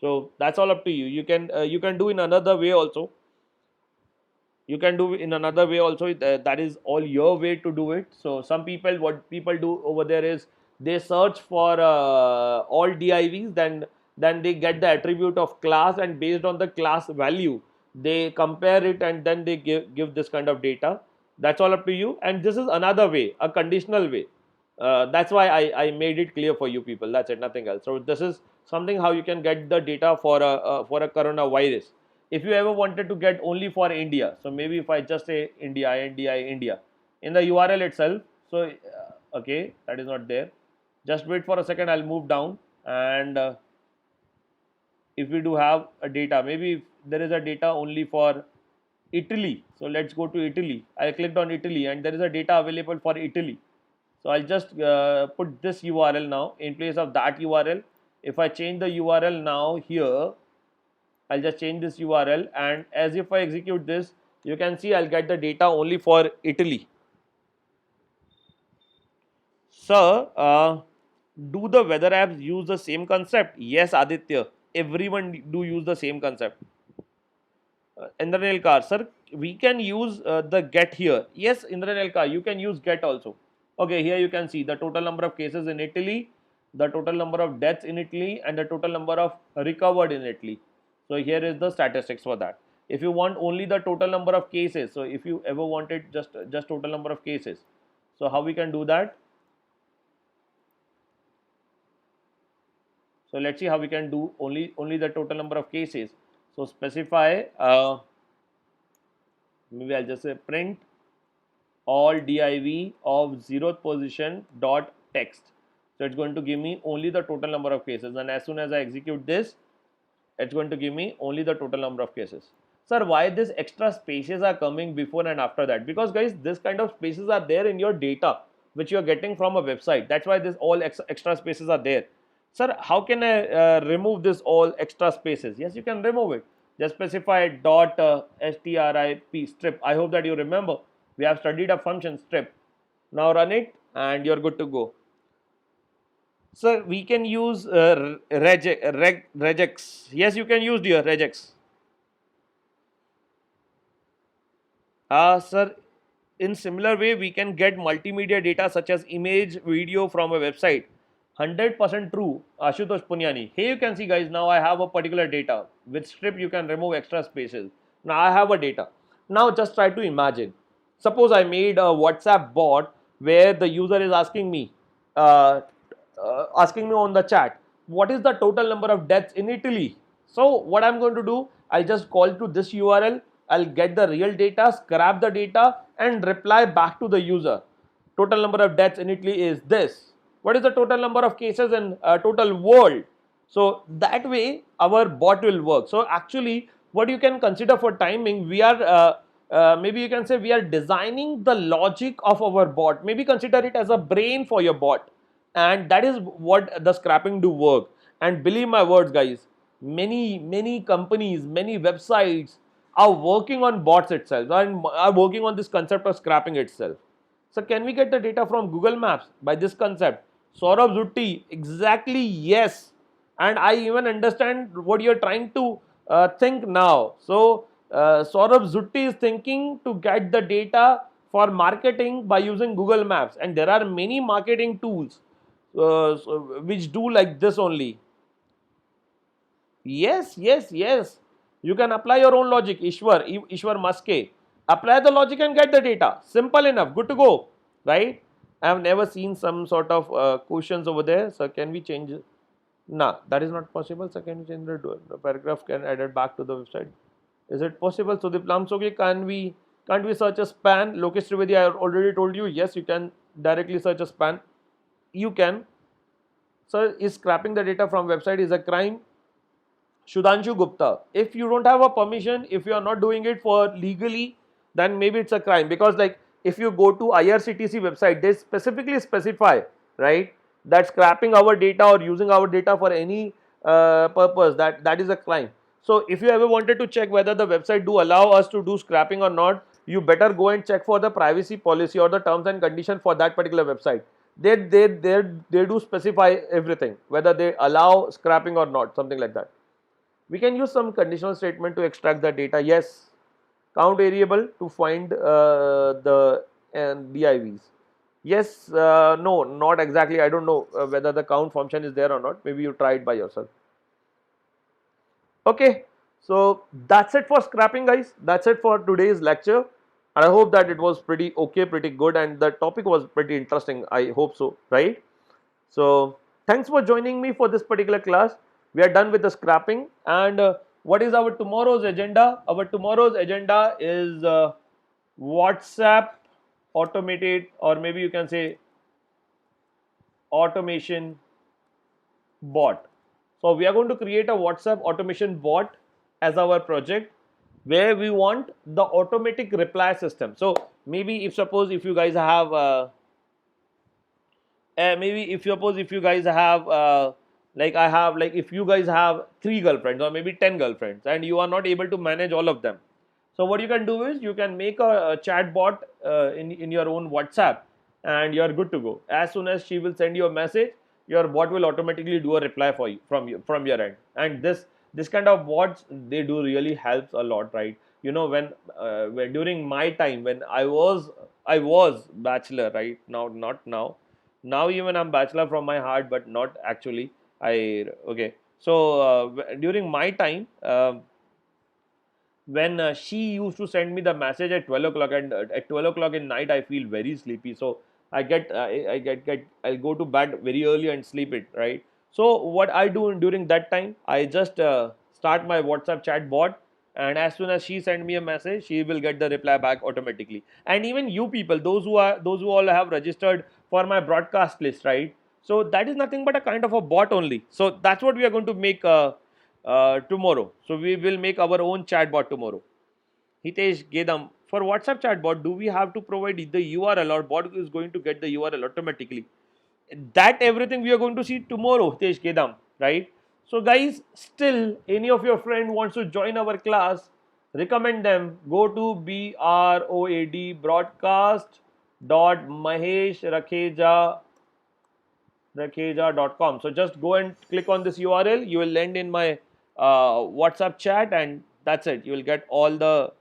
[SPEAKER 1] So that's all up to you. You can do in another way also. You can do in another way also. That is all your way to do it. So some people, what people do over there is they search for all divs, then they get the attribute of class, and based on the class value they compare it, and then they give this kind of data. That's all up to you. And this is another way, a conditional way. That's why I made it clear for you people. That's it, nothing else. So this is something how you can get the data for a coronavirus. If you ever wanted to get only for India, so maybe if I just say India, India, India in the URL itself. So okay, that is not there. Just wait for a second. I'll move down, and if we do have a data, maybe if there is a data only for Italy. So let's go to Italy. I clicked on Italy, and there is a data available for Italy. So I'll just put this URL now in place of that URL. If I change the URL now here, I'll just change this URL, and as if I execute this, you can see I'll get the data only for Italy. Sir, do the weather apps use the same concept? Yes, Aditya. Everyone do use the same concept. Indranil Kar, sir, we can use the get here. Yes, Indranil Kar, you can use get also. Okay, here you can see the total number of cases in Italy, the total number of deaths in Italy, and the total number of recovered in Italy. So here is the statistics for that. If you want only the total number of cases, so if you ever wanted just total number of cases, so how we can do that? So let's see how we can do only the total number of cases. So specify. Maybe I'll just say print all div of 0th position dot text. So it's going to give me only the total number of cases, and as soon as I execute this, it's going to give me only the total number of cases. Sir, why these extra spaces are coming before and after that? Because guys, this kind of spaces are there in your data which you are getting from a website. That's why this all extra spaces are there. Sir, how can I remove this all extra spaces? Yes, you can remove it. Just specify dot strip strip. I hope that you remember. We have studied a function strip. Now run it, and you're good to go. So we can use regex. Yes, you can use dear regex. Sir, in similar way, we can get multimedia data such as image, video from a website. 100% true, Ashutosh Punyani. Here you can see, guys, now I have a particular data. With strip, you can remove extra spaces. Now I have a data. Now just try to imagine. Suppose I made a WhatsApp bot where the user is uh, asking me on the chat, what is the total number of deaths in Italy? So what I'm going to do, I'll just call to this URL, I'll get the real data, scrap the data and reply back to the user. Total number of deaths in Italy is this. What is the total number of cases in total world? So that way our bot will work. So actually what you can consider for timing, we are maybe you can say we are designing the logic of our bot. Maybe consider it as a brain for your bot, and that is what the scrapping do work. And believe my words guys, many companies, many websites are working on bots itself and are working on this concept of scrapping itself. So can we get the data from Google Maps by this concept? Saurabh Zutti, exactly yes. And I even understand what you're trying to think now. So Saurabh Zutti is thinking to get the data for marketing by using Google Maps, and there are many marketing tools which do like this only. Yes, yes, yes. You can apply your own logic, Ishwar Maske. Apply the logic and get the data. Simple enough. Good to go, right? I have never seen some sort of questions over there. So can we change it? Nah, that is not possible. So can we change the paragraph? Can add it back to the website? Is it possible? So the Lamsoge, can't we search a span? Lokesh Trivedi, I already told you. Yes, you can directly search a span. You can. So is scrapping the data from website is a crime? Sudhanshu Gupta, if you don't have a permission, if you are not doing it for legally, then maybe it's a crime. Because like if you go to IRCTC website, they specifically specify, right, that scrapping our data or using our data for any purpose, that is a crime. So if you ever wanted to check whether the website do allow us to do scrapping or not, you better go and check for the privacy policy or the terms and condition for that particular website. They do specify everything, whether they allow scrapping or not, something like that. We can use some conditional statement to extract the data. Yes, count variable to find the DIVs. Yes, no, not exactly. I don't know whether the count function is there or not. Maybe you try it by yourself. Okay, so that's it for scrapping, guys. That's it for today's lecture. And I hope that it was pretty okay, pretty good, and the topic was pretty interesting. I hope so, right? So thanks for joining me for this particular class. We are done with the scrapping, and what is our tomorrow's agenda? Our tomorrow's agenda is WhatsApp automated, or maybe you can say automation bot. So we are going to create a WhatsApp automation bot as our project, where we want the automatic reply system. So maybe if suppose if you guys have maybe if suppose if you guys have like I have, like if you guys have 3 girlfriends or maybe 10 girlfriends and you are not able to manage all of them, so what you can do is you can make a chat bot in your own WhatsApp, and you are good to go. As soon as she will send you a message, your bot will automatically do a reply for you from your end. And this kind of bots, they do really helps a lot, right? You know, when during my time when I was bachelor, right? Now, not now. Now even I'm bachelor from my heart, but not actually. I okay. So during my time, when she used to send me the message at 12 o'clock, and at 12 o'clock in night I feel very sleepy, so I'll go to bed very early and sleep it, right? So what I do during that time, I just start my WhatsApp chat bot, and as soon as she send me a message, she will get the reply back automatically. And even you people, those who all have registered for my broadcast list, right? So that is nothing but a kind of a bot only. So that's what we are going to make tomorrow. So we will make our own chatbot tomorrow. Hitesh Gedam, for WhatsApp chatbot, do we have to provide the URL, or bot is going to get the URL automatically? That everything we are going to see tomorrow, Hitesh Gedam, right? So guys, still any of your friend wants to join our class, recommend them. Go to broad.mahesh.rakheja.com. So just go and click on this URL. You will land in my WhatsApp chat, and that's it. You will get all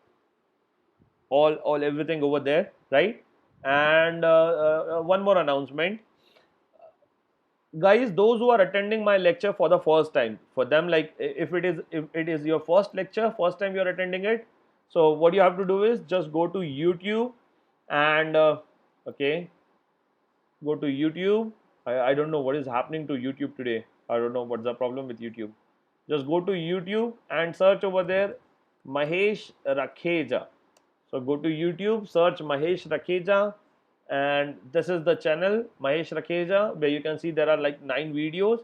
[SPEAKER 1] everything over there, right? And one more announcement, guys. Those who are attending my lecture for the first time, for them, like if it is your first lecture, first time you are attending it, so what you have to do is just go to YouTube and okay, Go to YouTube. I don't know what is happening to YouTube today. I don't know what's the problem with YouTube. Just go to YouTube and search over there Mahesh Rakheja. So go to YouTube, search Mahesh Rakheja, and this is the channel Mahesh Rakheja, where you can see there are like 9 videos.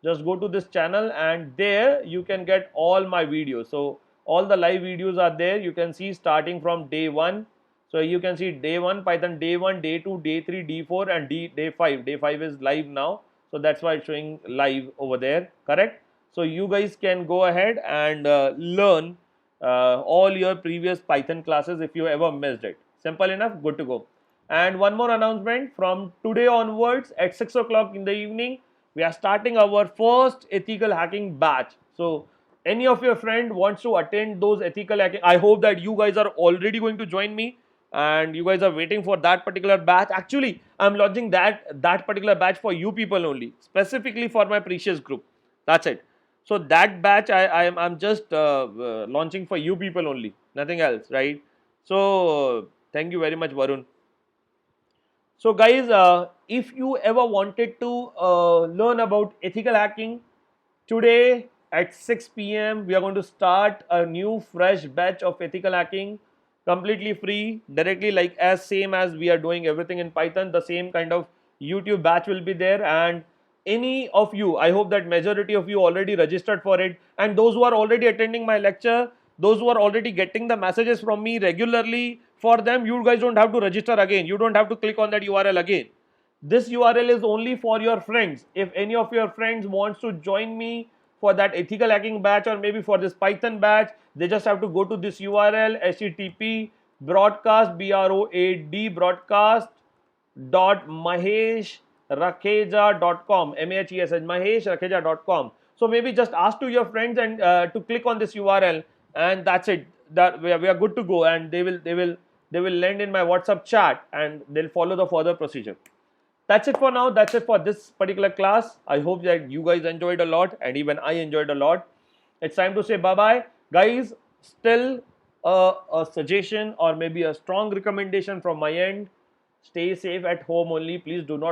[SPEAKER 1] Just go to this channel and there you can get all my videos. So all the live videos are there. You can see starting from day 1. So you can see day 1 Python, day 1, day 2, day 3, day 4, and day 5. Day 5 is live now. So that's why it's showing live over there, correct? So you guys can go ahead and learn all your previous Python classes if you ever missed it. Simple enough, good to go. And one more announcement, from today onwards at 6 o'clock in the evening, we are starting our first ethical hacking batch. So any of your friend wants to attend those ethical hacking, I hope that you guys are already going to join me and you guys are waiting for that particular batch. Actually, I'm launching that particular batch for you people only, specifically for my precious group. That's it. So that batch I'm just launching for you people only, nothing else, right? So thank you very much, Varun. So guys, if you ever wanted to learn about ethical hacking, today at 6 p.m. we are going to start a new fresh batch of ethical hacking, completely free, directly, like as same as we are doing everything in Python. The same kind of YouTube batch will be there, and any of you, I hope that majority of you already registered for it, and those who are already attending my lecture, those who are already getting the messages from me regularly, for them you guys don't have to register again. You don't have to click on that URL again. This URL is only for your friends. If any of your friends wants to join me for that ethical hacking batch or maybe for this Python batch, they just have to go to this URL, http broadcast broad dot maheshrakheja.com, maheshrakheja.com. So maybe just ask to your friends and to click on this URL, and that's it. That we are good to go, and they will land in my WhatsApp chat and they'll follow the further procedure. That's it for now. That's it for this particular class. I hope that you guys enjoyed a lot and even I enjoyed a lot. It's time to say bye bye. Guys, still a suggestion or maybe a strong recommendation from my end. Stay safe at home only. Please do not